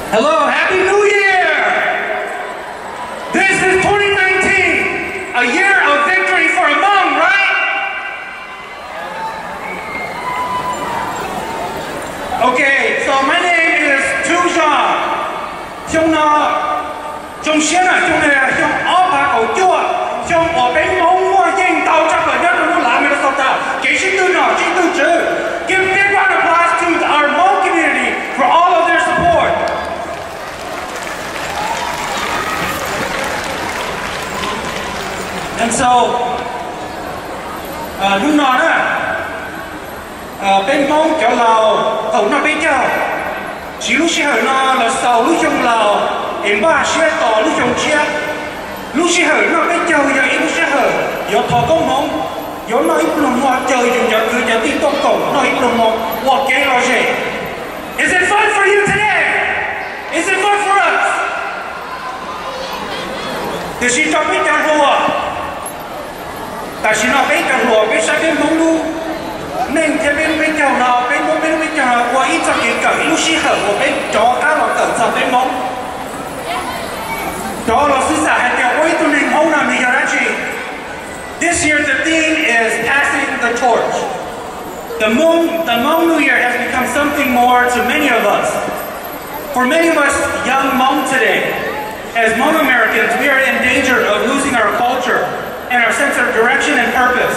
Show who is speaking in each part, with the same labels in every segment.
Speaker 1: Hello, Happy New Year! This is 2019, a year of victory for HMONG, right? Okay, so my name is xiong. Xiong nó, xiong xiên à, xiong này là xiong ó bà cổ chua, xiong ở bên mông mua dinh tàu chắc là nhất là nó làm được sao ta? Chỉ xin tư nọ, chỉ tư chữ. Give big round of applause to our HMONG community for all of their support. And so, lúc nào đó, bên mông kéo lào, hậu nó bên nhau, chỉ lúc xí hở nó là sau lúc trong lào, em ba xe tỏ lúc trong chia, lúc xí hở nó bên nhau giờ em xí hở, giờ thọ công mông, giờ nó ít lòng hoa trời dùng giờ cứ giờ tin tông cổng, nó ít lòng hoa, hoặc kế lo gì? Is it fun for you today? Is it fun for us? Thì xin cho biết cho hùa. Tại sao nó biết rằng lúa biết sao bên mông lu nên cái bên nhau nào bên nhau nào qua ít cho cái cởi lúc xí hở của bên chó cá là cởi ra bên mông đó là sự giả hay điều quay tôi nên hôm nào mình ra gì. This year the theme is passing the torch. The Hmong New Year has become something more to many of us. For many of us young Hmong today, as Hmong Americans, we are in danger of losing our culture and our sense of direction and purpose.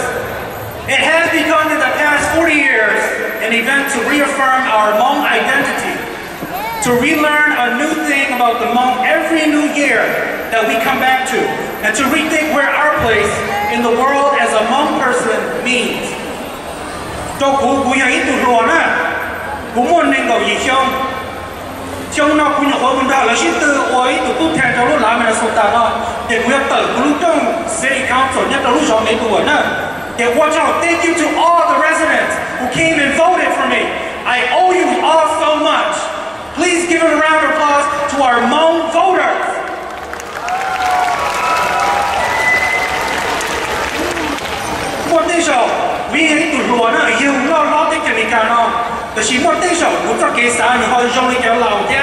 Speaker 1: It has become in the past 40 years an event to reaffirm our Hmong identity, to relearn a new thing about the Hmong every new year that we come back to, and to rethink where our place in the world as a Hmong person means. Cho cú nhà ít tụi ruộng á, cú muốn nên gọi gì không? Trong nó cũng có vấn đề là xin từ ôi tụi tôi theo cho lúc làm mình là số ta đó để chúng ta tự lúc trong city council nhất là lúc sau mấy tuổi nữa để watch out. Thank you to all the residents who came and voted for me. I owe you all so much. Please give a round of applause to our Hmong voters. Một tên sổ vì ấy tụi ruộng á yêu lo tới cái này cả nó.แต่ชีวิตที่สองกูจะเกษาหนึ่งหอยจงในแก้วเหล่าแท้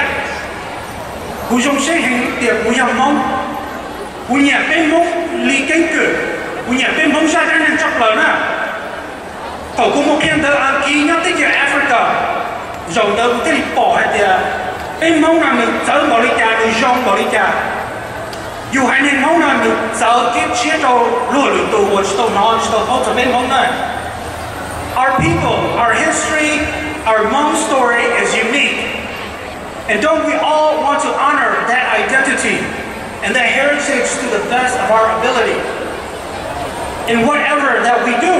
Speaker 1: กูจงใช้แห่งเดียกูยังมองกูอยากเป็นมุกลีเก่งเกิดกูอยากเป็นมุกชาตินั้นจับเลยนะแต่กูไม่เพียงแต่อังกฤษนับที่จะแอฟริกาเราเดินที่ป่อให้เดียเป็นมุกนั้นหนึ่งเจอบริการหรือจงบริการอยู่ให้หนึ่งมุกนั้นหนึ่งเจอเก็บเชื้อเราล้วนหรือตัวหัวตัวนอนตัวเขาจะเป็นมุกนั้น Our people, our history, our Hmong story is unique. And don't we all want to honor that identity and that heritage to the best of our ability in whatever that we do?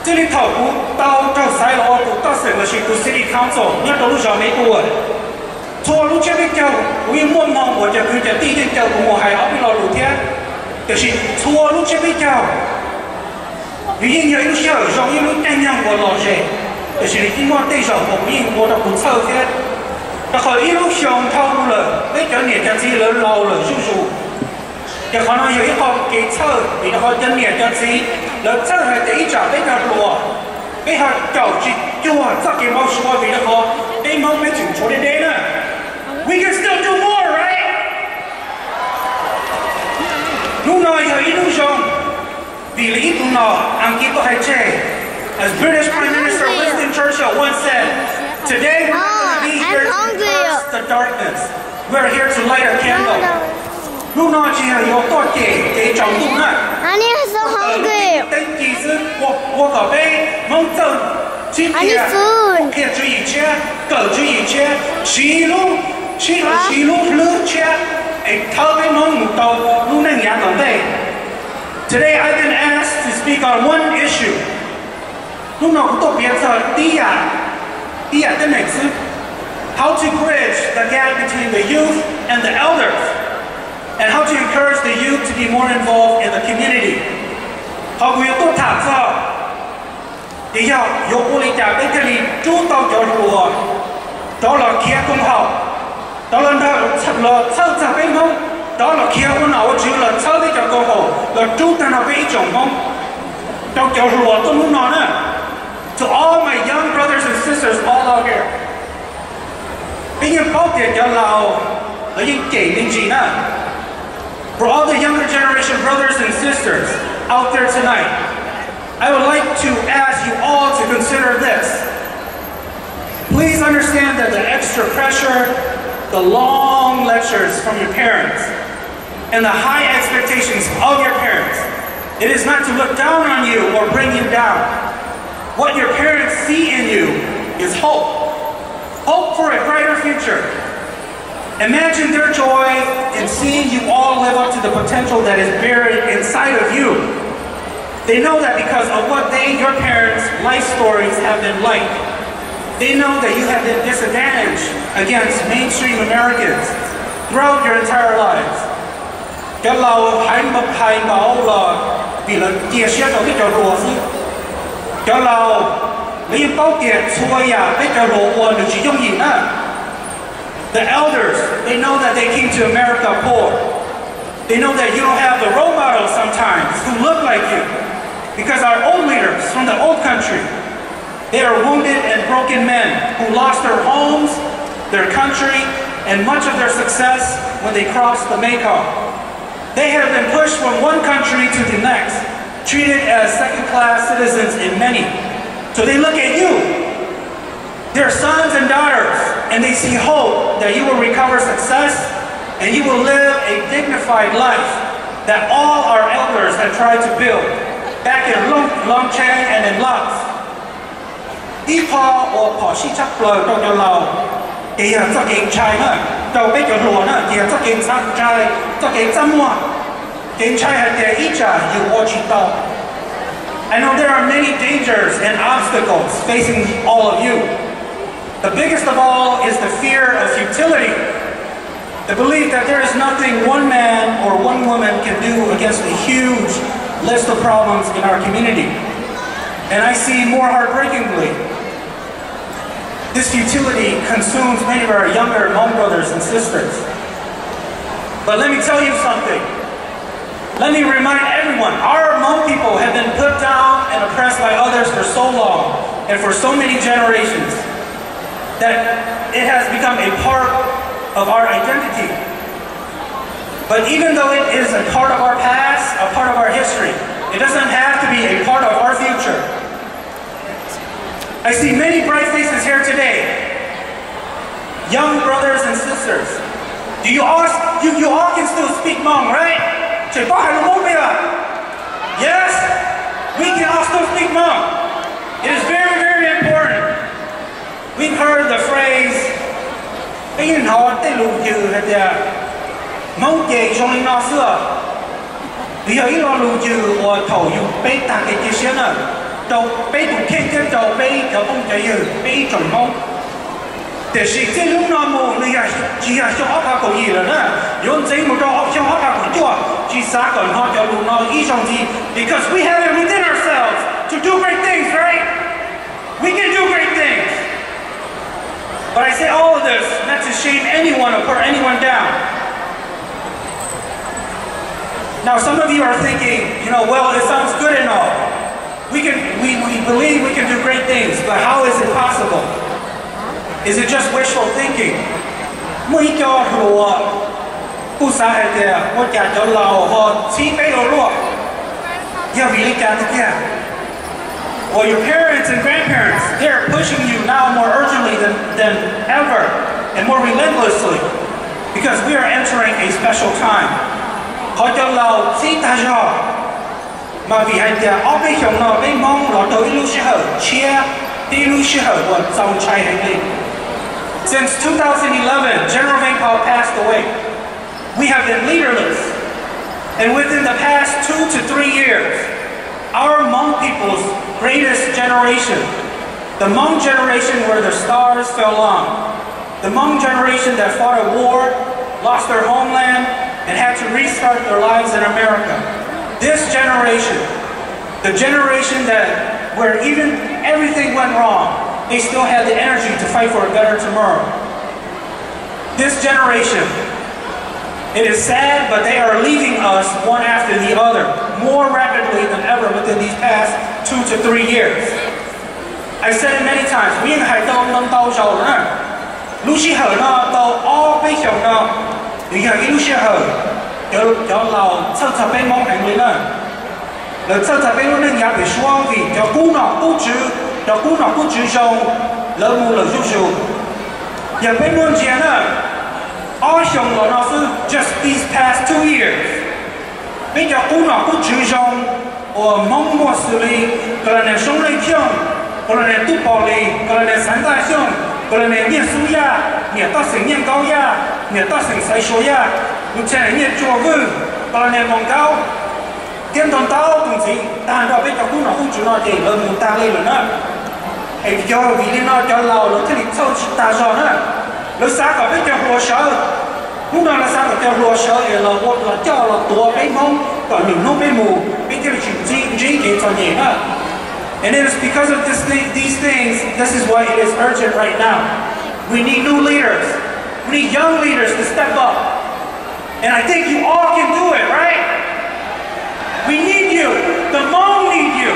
Speaker 1: This is how we tao trao sai lo tu ta sẽ là sự city council nhất là lúc sau mấy tuổi. Cho lúc trước biết nhau, we muốn mong củaจะคือจะตีที่เจ้าcủa hai áo bị lo lụt thế.แต่สิ่งชั่วlúc trước biết nhau. Vì những người yêu giống như lúc tranh nhau của lò rể. Để xử lý những món tay dầu của những người đã cũng sâu thế. Và khỏi yêu lúc xong thâu lời, biết cho nghĩa cho gì lớn lâu lời rủ rủ. Và khỏi nói yêu họ kế thơ, vì nó khỏi chân nghĩa cho gì lớn thơ hay để ý trả biết họ lùa. Biết họ cầu chỉ chua, chắc kì mong xua vì nó khó. Để mong biết chừng chỗ đến đây nữa. We can still do more, right? Lúc nói giờ ý lúc xong. Vì lý tụ nọ, ang kito hay chê. As British Prime Minister Winston Churchill once said, today we're not going to be here to reverse the darkness. We're here to light a candle. Lúc nọ chỉ là yếu tốt kể trọng tụng nè.
Speaker 2: I'm so hungry.
Speaker 1: Tên kỳ sư, của cả bê, mong chân, chi kìa, kìa chú ý chê, cỡ chú ý chê, xí lúc lưu chê, thơ bê mong một tàu, lúc nâng nhạc ở đây. Today I've been asked to speak on one issue. Lúc nào cũng tốt biết giờ tí à. how to bridge the gap between the youth and the elders, and how to encourage the youth to be more involved in the community. Họ nguyện tốt thảm sao? Thì giờ yêu cô lý trả bên cái lý chú tàu cho rùa, đó là kia công học, đó là sâu chặt bên không, đó là kia cô nào chịu là sâu bên cho công học, là chú ta nào bên chồng không, trong cho rùa tôi muốn nói nè. To all my young brothers and sisters all out here, bây giờ có tiền cho lào ở những kể đến gì nè. For all the younger generation brothers and sisters out there tonight, I would like to ask you all to consider this. Please understand that the extra pressure, the long lectures from your parents, and the high expectations of your parents, it is not to look down on you or bring you down. What your parents see in you is hope. Hope for a brighter future. Imagine their joy in seeing you all live up to the potential that is buried inside of you. They know that because of what your parents' life stories have been like. They know that you have been disadvantaged against mainstream Americans throughout your entire lives. Cái lâu hãy bảo là vì là chia sẻ cho cái trò đùa chứ. Cái lâu lý bảo tiền xuôi cái trò đùa được chỉ dùng gì nữa. The elders, they know that they came to America poor. They know that you don't have the role models sometimes who look like you. Because our old leaders from the old country, they are wounded and broken men who lost their homes, their country, and much of their success when they crossed the Mekong. They have been pushed from one country to the next, treated as second-class citizens in many. So they look at you, their sons and daughters, and they see hope that you will recover success and you will live a dignified life that all our elders have tried to build back in Long Chang and in Lux. Đi po or po shi chắc lời trong nhà lầu thì cho kiện trai nữa, đầu bây giờ lùa nữa thì cho kiện sắc trai, cho kiện trăm mua, kiện trai hay để ít trả you watch it out. I know there are many dangers and obstacles facing all of you. The biggest of all is the fear of futility. The belief that there is nothing one man or one woman can do against a huge list of problems in our community. And I see more heartbreakingly, this futility consumes many of our younger Hmong brothers and sisters. But let me tell you something. Let me remind everyone, our Hmong people have been put down and oppressed by others for so long and for so many generations that it has become a part of our identity. But even though it is a part of our past, a part of our history, it doesn't have to be a part of our future. I see many bright faces here today. Young brothers and sisters. You all can still speak Hmong, right? Yes? We can all still speak Hmong. It is very, very important. We've heard the phrase, because we have it within ourselves to do great things, right? We can do great things. But I say all of this not to shame anyone or put anyone down. Now some of you are thinking, well, it sounds good and all. We believe we can do great things, but how is it possible? Is it just wishful thinking? Or your parents and grandparents, they're pushing you now more urgently than ever and more relentlessly because we are entering a special time. Since 2011, General Vang Pao passed away. We have been leaderless. And within the past 2 to 3 years, our Hmong people's greatest generation The Hmong generation where the stars fell on. The Hmong generation that fought a war, lost their homeland, and had to restart their lives in America. This generation, the generation that where even everything went wrong, they still had the energy to fight for a better tomorrow. This generation, it is sad, but they are leaving us one after the other, more rapidly than ever within these past 2 to 3 years. I said it many times, we in Hải Đông nâng tàu sầu nữa. Lucy hở nó tàu ó bấy sầu nó. Thì giờ cái Lucy hở, cho lầu sơ sơ bên mong hành lý nữa. Rồi sơ sơ bên luôn nhà bị xuống vì cho cú nọ cú chữ sông, lỡ mù lỡ rút rù. Giờ bên luôn chè nữa. All xiong nó sư just these past 2 years. Bây giờ cú nọ cú chữ sông, mong mua xử lý, còn là sống lên xiong. Còn là tu bò lì, còn là sáng đại xiong, còn là nghiên su ya, nghiên ta sinh nghiên cao ya, nghiên ta sinh sai số ya, lúc trẻ nghiên chùa vư, còn là mong cao, kiếm đồng tao cũng chỉ, ta đó biết cho cũng nó không chịu nói thì lớn muốn ta lên rồi nữa, hay cho vì đi nói cho lâu nó thế thì sau ta rồi nữa, lúc sáng có biết cho hồ sơ, lúc nào là sáng có cho hồ sơ thì là một là cho là tua bé mông, còn đừng nó bé mù, biết cái chuyện gì để cho nhẹ nữa. And it is because of these things, this is why it is urgent right now. We need new leaders. We need young leaders to step up. And I think you all can do it, right? We need you. The Hmong need you.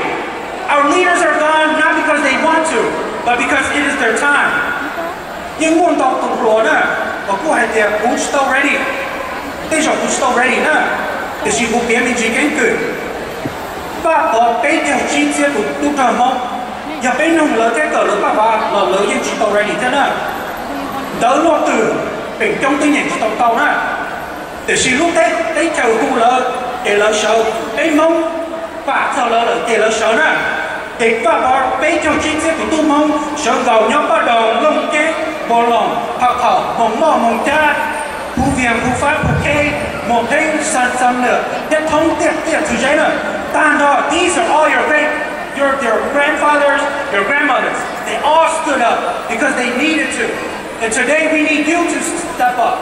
Speaker 1: Our leaders are gone not because they want to, but because it is their time. Nhưng muốn tàu tụt lúa nè, và cô hãy tiệm cũng still ready. Bây giờ cũng still ready nè. Thì chỉ cũng biến mình chỉ kén cử. Và có bây giờ chi tiết của tu thờ mong. Và bây nông lỡ cái cờ lỡ bà lỡ yên chỉ tàu ready thế nè. Đỡ lo từ bình trong tư nhận chỉ tàu nè. Thì chỉ lúc đấy chờ khu lỡ để lỡ sợ. Bây mong và sau lỡ để lỡ sợ nè. Thì và bỏ bây giờ chi tiết của tu mong sợ gầu nhóm bắt đầu lông kế bò lòng học thảo mong mò mong cha. Phú viền, phú pháp, phú kê, một thế sản nữa, tiếp thông tiếp thứ giấy nữa. Tan đó, these are all your grandfathers, your grandmothers. They all stood up because they needed to. And today we need you to step up,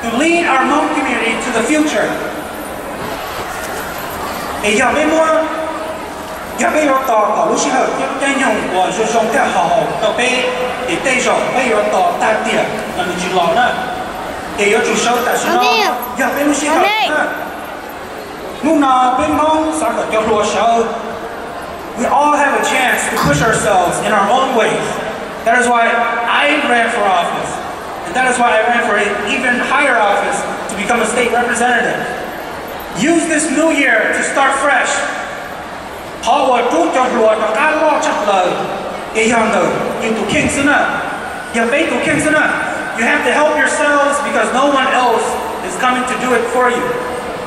Speaker 1: to lead our Hmong community to the future. Et giờ bây giờ tỏ có lúc xưa cái nhung của số sống theo họ tao bây để tây rồi bây giờ tỏ ta tiền là mình chỉ lo nữa. Để cho chủ sâu tại sao giờ bên lúc xưa lúc nào bên Hmong sao có cho lúa sâu. We all have a chance to push ourselves in our own ways. That is why I ran for office, and that is why I ran for an even higher office to become a state representative. Use this new year to start fresh. Họ vừa trút cho lúa cho cá lo chặt lời. Cái hàng đầu như tụ kinh xưa nè, giờ bây tụ kinh xưa nè. You have to help yourselves because no one else is coming to do it for you.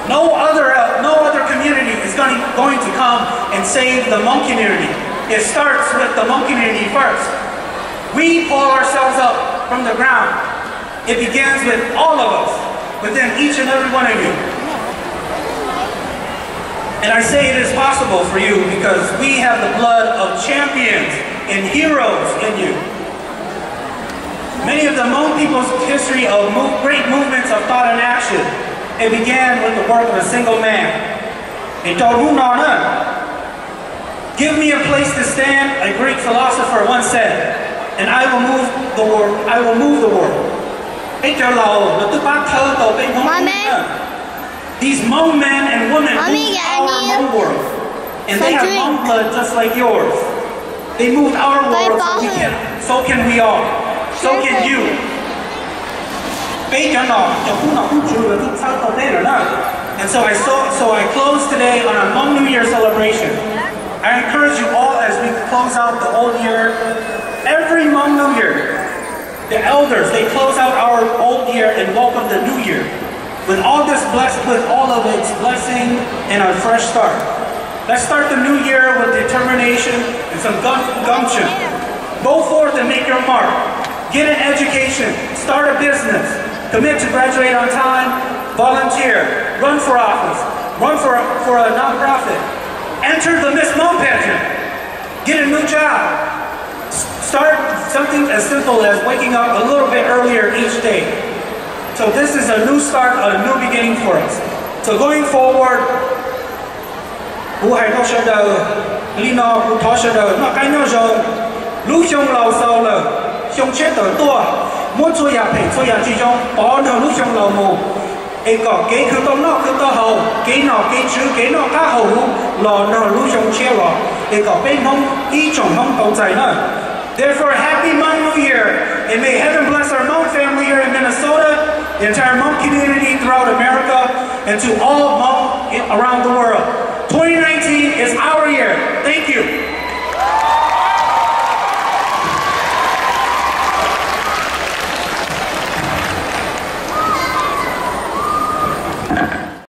Speaker 1: No other community is going to come and save the Hmong community. It starts with the Hmong community first. We pull ourselves up from the ground. It begins with all of us, within each and every one of you. And I say it is possible for you because we have the blood of champions and heroes in you. Many of the Hmong people's history of great movements of thought and action, it began with the work of a single man. Give me a place to stand, a Greek philosopher once said, and I will move the world. I will move the world. These Hmong men and women moved our Hmong world, and they have Hmong blood just like yours. They moved our world so can we all. So can you. And so I close today on our Hmong New Year celebration. I encourage you all as we close out the old year. Every Hmong New Year, the elders, they close out our old year and welcome the new year. With all of its blessing and a fresh start. Let's start the new year with determination and some gumption. Go forth and make your mark. Get an education, start a business, commit to graduate on time, volunteer, run for office, run for a nonprofit, enter the Miss Hmong pageant, get a new job, Start something as simple as waking up a little bit earlier each day. So this is a new start, a new beginning for us. So going forward, Bố hãy nói sơ đời, lý nó bố thó sơ đời, nó cái nó rồi, lúc xong lâu sau là, xong chết ở tua, muốn cho nhà phải cho nhà chỉ trong, bỏ nó lúc xong lâu mù, có cái cứ to nó cứ to hầu, cái nó cái chữ cái nó cá hầu luôn, lò nó lúc xong chết rồi, có bên hông, ý chồng hông tàu dài nữa. Therefore, happy Hmong New Year, and may heaven bless our Hmong family here in Minnesota, the entire Hmong community throughout America, and to all Hmong around the world.